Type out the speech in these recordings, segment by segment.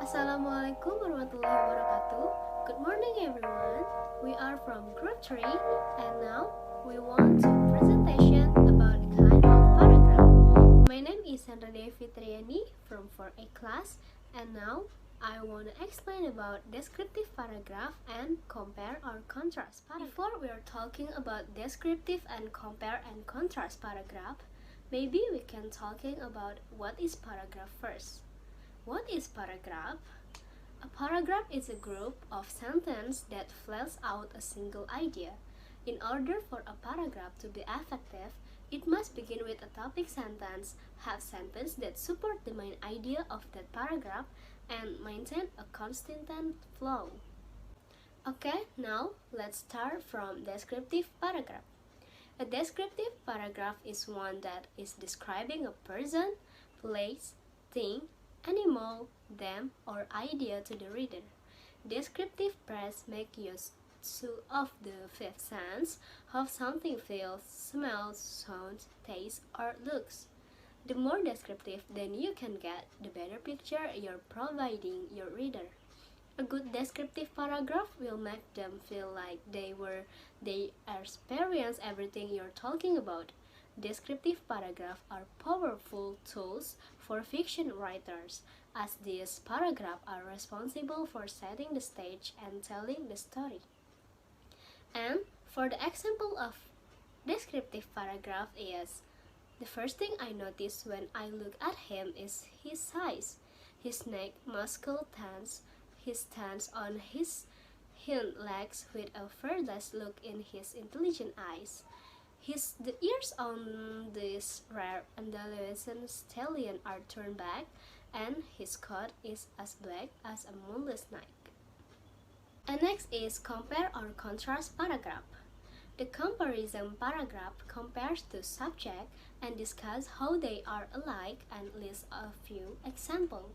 Assalamualaikum warahmatullahi wabarakatuh. Good morning everyone. We are from group 3 and now we want to presentation about the kind of paragraph. My name is Sandra from 4A class and now I want to explain about descriptive paragraph and compare or contrast paragraph. Before we are talking about descriptive and compare and contrast paragraph, maybe we can talking about what is paragraph first. What is paragraph? A paragraph is a group of sentences that flesh out a single idea. In order for a paragraph to be effective, it must begin with a topic sentence, have sentences that support the main idea of that paragraph, and maintain a constant flow. Okay, now let's start from descriptive paragraph. A descriptive paragraph is one that is describing a person, place, thing, animal, them, or idea to the reader. Descriptive press make use of the fifth sense, how something feels, smells, sounds, tastes, or looks. The more descriptive then you can get, the better picture you're providing your reader. A good descriptive paragraph will make them feel like they experience everything you're talking about. Descriptive paragraphs are powerful tools for fiction writers, as these paragraphs are responsible for setting the stage and telling the story. And for the example of descriptive paragraph is, the first thing I notice when I look at him is his size, his neck muscle tense, his stance on his hind legs with a fearless look in his intelligent eyes. The ears on this rare Andalusian stallion are turned back, and his coat is as black as a moonless night. And next is compare or contrast paragraph. The comparison paragraph compares the subject and discusses how they are alike and lists a few examples.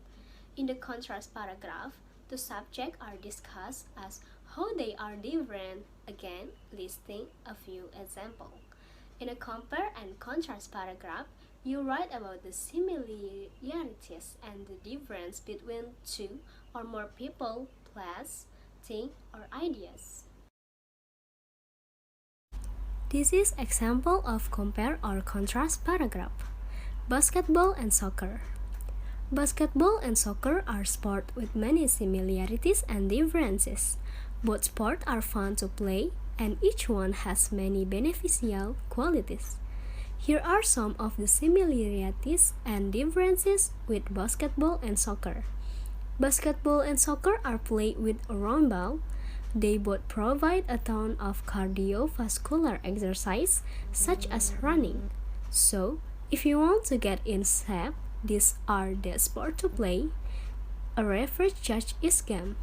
In the contrast paragraph, the subjects are discussed as how they are different, again listing a few examples. In a compare and contrast paragraph, you write about the similarities and the difference between two or more people, place, things, or ideas. This is example of compare or contrast paragraph. Basketball and soccer. Basketball and soccer are sports with many similarities and differences. Both sports are fun to play, and each one has many beneficial qualities. Here are some of the similarities and differences with basketball and soccer. Basketball and soccer are played with a round ball. They both provide a ton of cardiovascular exercise, such as running. So, if you want to get in shape, these are the sports to play. A referee judges each game.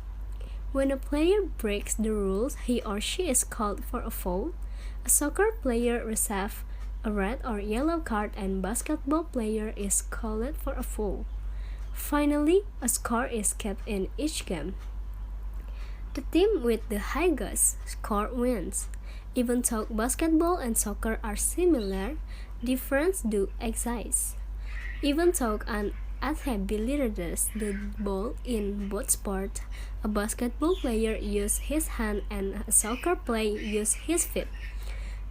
When a player breaks the rules, he or she is called for a foul. A soccer player receives a red or yellow card, and basketball player is called for a foul. Finally, a score is kept in each game. The team with the highest score wins. Even though basketball and soccer are similar, differences do exist. Even though an athlete delivers the ball in both sports, a basketball player uses his hand and a soccer player uses his feet.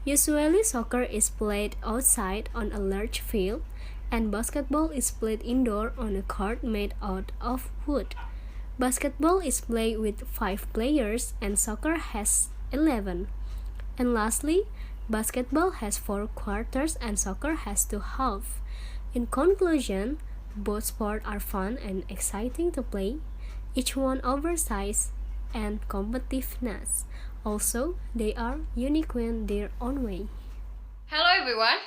Usually soccer is played outside on a large field, and basketball is played indoor on a court made out of wood. Basketball is played with 5 players and soccer has 11. And lastly, basketball has 4 quarters and soccer has 2 halves. In conclusion, both sports are fun and exciting to play, each one oversized and competitiveness. Also, they are unique in their own way. Hello everyone,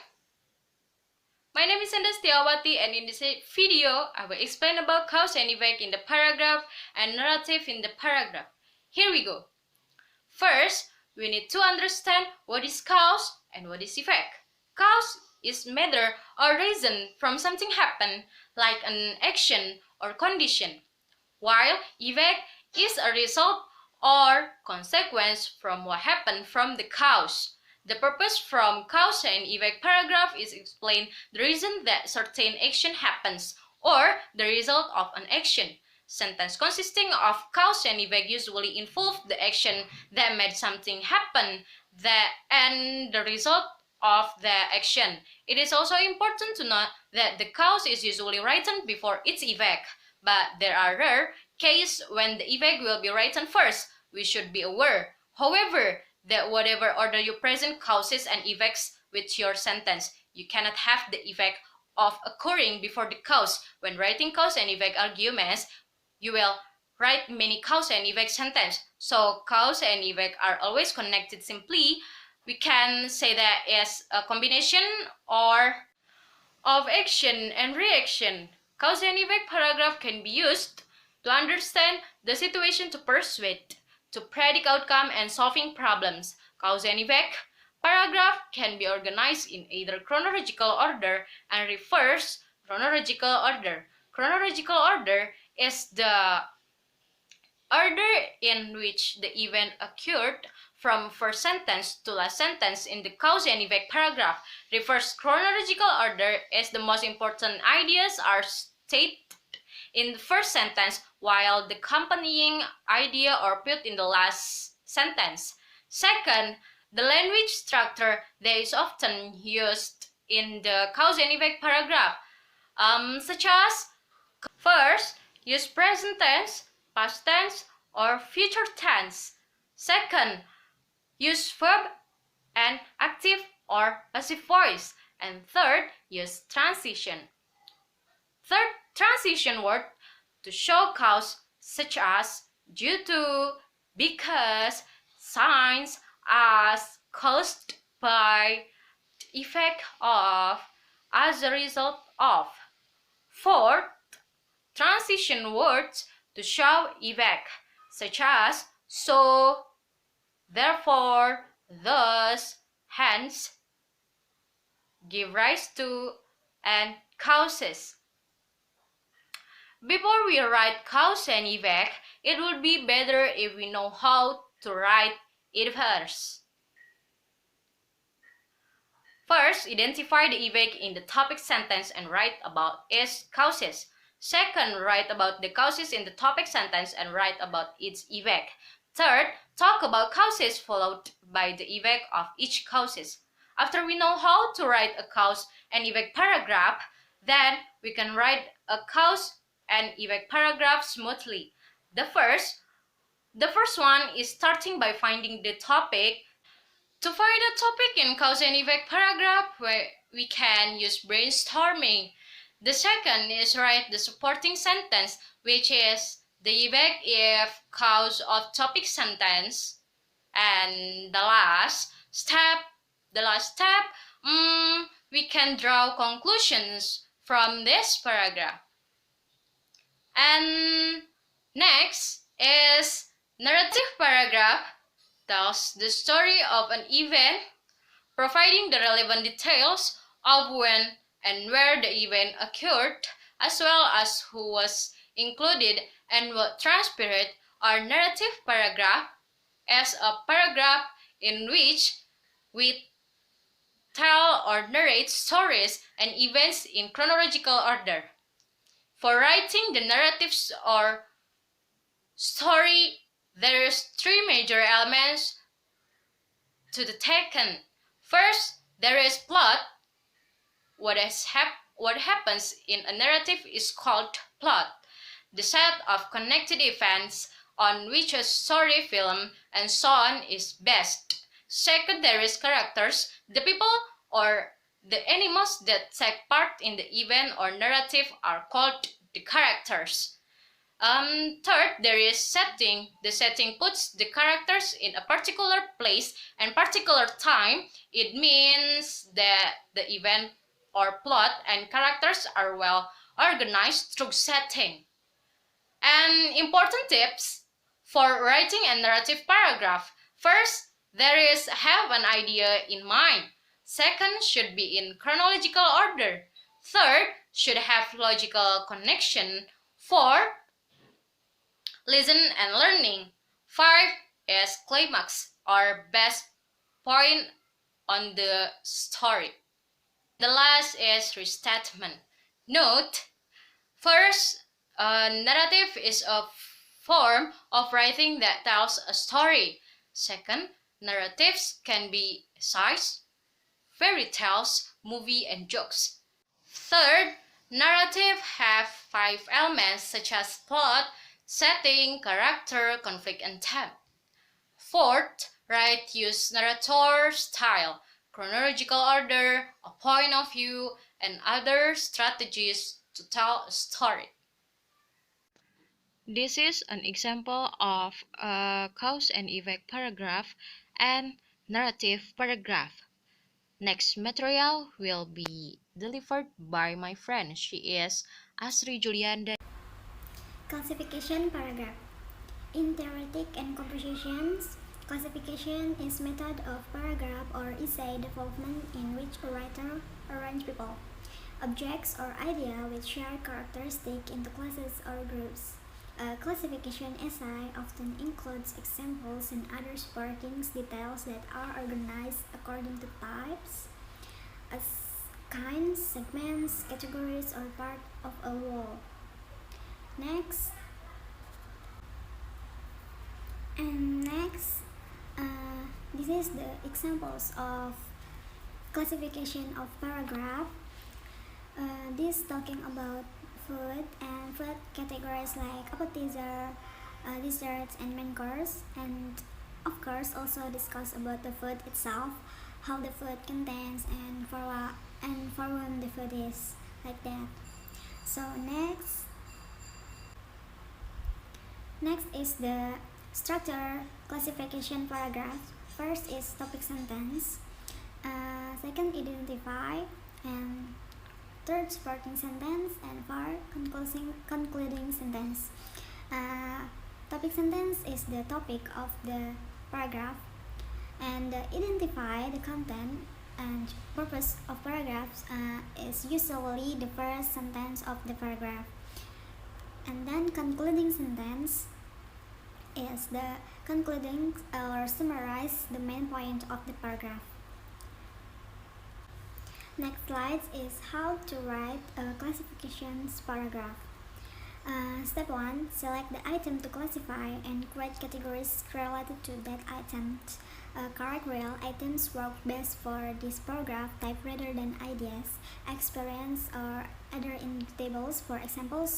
my name is Endah Setiawati, and in this video, I will explain about cause and effect in the paragraph and narrative in the paragraph. Here we go. First, we need to understand what is cause and what is effect. Cause is matter or reason from something happen, like an action or condition, while effect is a result or consequence from what happened from the cause. The purpose from cause and effect paragraph is explain the reason that certain action happens or the result of an action. Sentence consisting of cause and effect usually involve the action that made something happen and the result of the action. It is also important to note that the cause is usually written before its effect, but there are rare cases when the effect will be written first. We should be aware, however, that whatever order you present causes and effects with your sentence, you cannot have the effect of occurring before the cause. When writing cause and effect arguments, you will write many cause and effect sentence. So cause and effect are always connected. Simply, we can say that as a combination or of action and reaction. Cause and effect paragraph can be used to understand the situation, to persuade, to predict outcome and solving problems. Cause and effect paragraph can be organized in either chronological order and reverse chronological order. Chronological order is the order in which the event occurred from first sentence to last sentence in the cause and effect paragraph. Reverse chronological order is the most important ideas are stated in the first sentence, while the accompanying idea are put in the last sentence. Second, the language structure that is often used in the cause and effect paragraph, such as first, use present tense, past tense, or future tense. Second, use verb and active or passive voice. And third, use transition. Third, transition word to show cause such as due to, because, since, as, caused by, the effect of, as a result of. Fourth, transition words to show effect such as so, therefore, thus, hence, give rise to, and causes. Before we write cause and effect, it would be better if we know how to write it first. First, identify the effect in the topic sentence and write about its causes. Second, write about the causes in the topic sentence and write about its effect. Third, talk about causes followed by the effect of each causes. After we know how to write a cause and effect paragraph, then we can write a cause and effect paragraph smoothly. The first one is starting by finding the topic. To find a topic in cause and effect paragraph, we can use brainstorming. The second is write the supporting sentence, which is the effect if cause of topic sentence. And the last step, we can draw conclusions from this paragraph. And next is narrative paragraph. Tells the story of an event, providing the relevant details of when and where the event occurred, as well as who was included and what transpired. Our narrative paragraph is a paragraph in which we tell or narrate stories and events in chronological order. For writing the narratives or story, there is three major elements to the taken. First, there is plot. What happens in a narrative is called plot, the set of connected events on which a story, film, and so on is based. Second, there is characters. The people or the animals that take part in the event or narrative are called the characters. Third, there is setting. The setting puts the characters in a particular place and particular time. It means that the event or plot and characters are well organized through setting. And important tips for writing a narrative paragraph. First, there is have an idea in mind. Second, should be in chronological order. Third, should have logical connection. Fourth, listen and learning. 5 is climax or best point on the story. The last is restatement. Note, first, A narrative is a form of writing that tells a story. Second, narratives can be essays, fairy tales, movie, and jokes. Third, narrative have 5 elements such as plot, setting, character, conflict, and theme. Fourth, write use narrator style, chronological order, a point of view, and other strategies to tell a story. This is an example of a cause and effect paragraph and narrative paragraph. Next material will be delivered by my friend. She is Astri Juliandani. Classification paragraph. In theoretic and compositions, classification is method of paragraph or essay development in which a writer arranges people, objects, or idea with shared characteristics into classes or groups. A classification essay often includes examples and other supporting details that are organized according to types, as kinds, segments, categories, or part of a whole. Next, this is the examples of classification of paragraph. This talking about food and food categories like appetizer, desserts, and main course, and of course also discuss about the food itself, how the food contains, and for whom the food is, like that. So next is the structure classification paragraph. First is topic sentence, second identify, and third supporting sentence, and fourth concluding sentence. Topic sentence is the topic of the paragraph, and identify the content and purpose of paragraphs is usually the first sentence of the paragraph. And then concluding sentence is the concluding or summarize the main point of the paragraph. Next slide is how to write a classification paragraph. Step 1. Select the item to classify and create categories related to that item. Categorical items work best for this paragraph type rather than ideas, experience, or other indicatables. For example,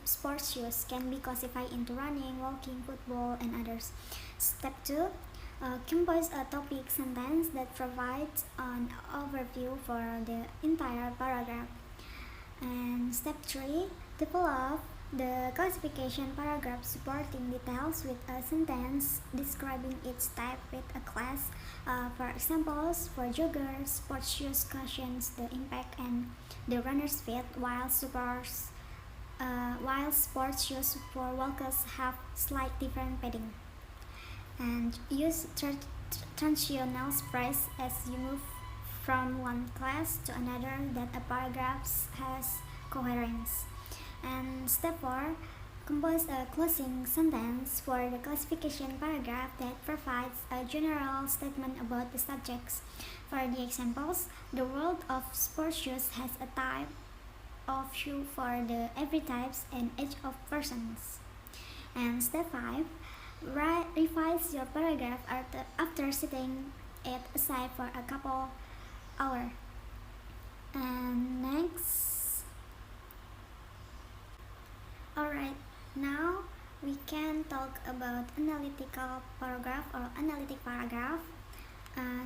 sports shoes can be classified into running, walking, football, and others. Step 2. Compose a topic sentence that provides an overview for the entire paragraph. And step 3. Develop the classification paragraph supporting details with a sentence describing each type with a class. For examples, for joggers, sports shoes cushions the impact and the runner's feet, while sports shoes for walkers have slight different padding. And use transitional phrase as you move from one class to another that a paragraph has coherence. And step 4, compose a closing sentence for the classification paragraph that provides a general statement about the subjects. For the examples, the world of sports shoes has a type of shoe for the every types and age of persons. And step 5, revise your paragraph after setting it aside for a couple hours. And next, alright, now we can talk about analytical paragraph or analytic paragraph.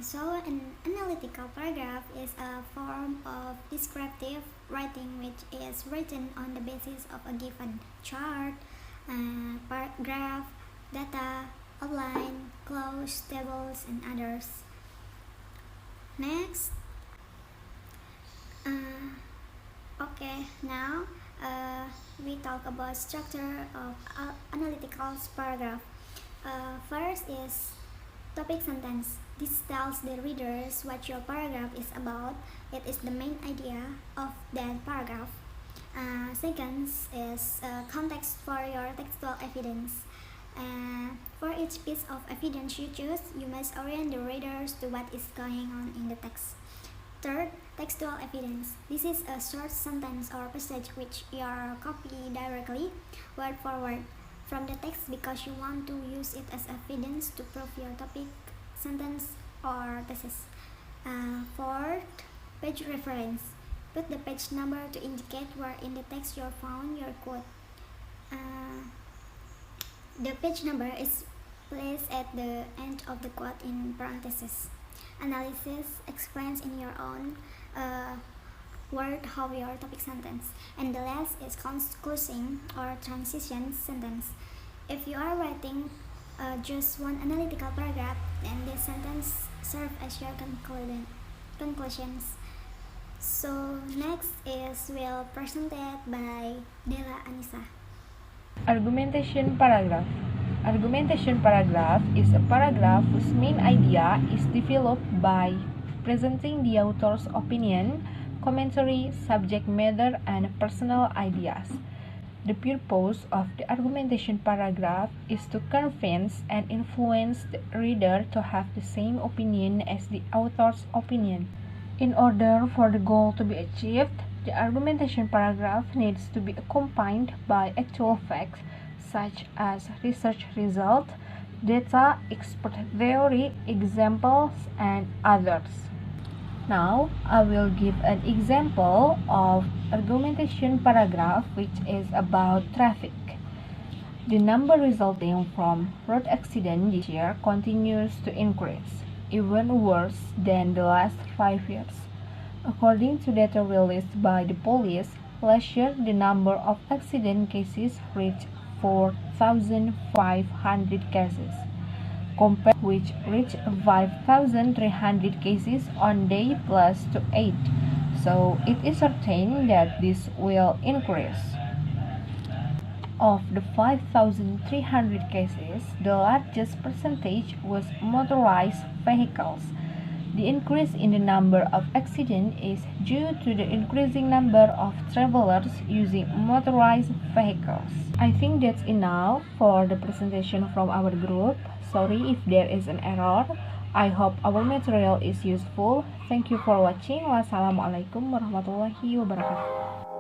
So an analytical paragraph is a form of descriptive writing which is written on the basis of a given chart, paragraph, data, outline, clause, tables, and others. Next, now we talk about structure of analytical paragraph. First is topic sentence. This tells the readers what your paragraph is about. It is the main idea of that paragraph. Second is context for your textual evidence. For each piece of evidence you choose, you must orient the readers to what is going on in the text. Third, textual evidence. This is a short sentence or passage which you copy directly, word for word, from the text because you want to use it as evidence to prove your topic, sentence, or thesis. Fourth, page reference. Put the page number to indicate where in the text you found your quote. The page number is placed at the end of the quote in parentheses. Analysis explains in your own word how your topic sentence. And the last is concluding or transition sentence. If you are writing just one analytical paragraph, then this sentence serves as your conclusions. So next is will presented by Dela Annisa. Argumentation paragraph. Argumentation paragraph is a paragraph whose main idea is developed by presenting the author's opinion, commentary, subject matter, and personal ideas. The purpose of the argumentation paragraph is to convince and influence the reader to have the same opinion as the author's opinion. In order for the goal to be achieved, the argumentation paragraph needs to be accompanied by actual facts such as research results, data, expert theory, examples, and others. Now, I will give an example of argumentation paragraph which is about traffic. The number resulting from road accidents this year continues to increase, even worse than the last 5 years. According to data released by the police, last year the number of accident cases reached 4,500 cases, compared which reached 5,300 cases on day plus 8. So it is certain that this will increase. Of the 5,300 cases, the largest percentage was motorized vehicles. The increase in the number of accidents is due to the increasing number of travelers using motorized vehicles. I think that's enough for the presentation from our group. Sorry if there is an error. I hope our material is useful. Thank you for watching. Wassalamualaikum warahmatullahi wabarakatuh.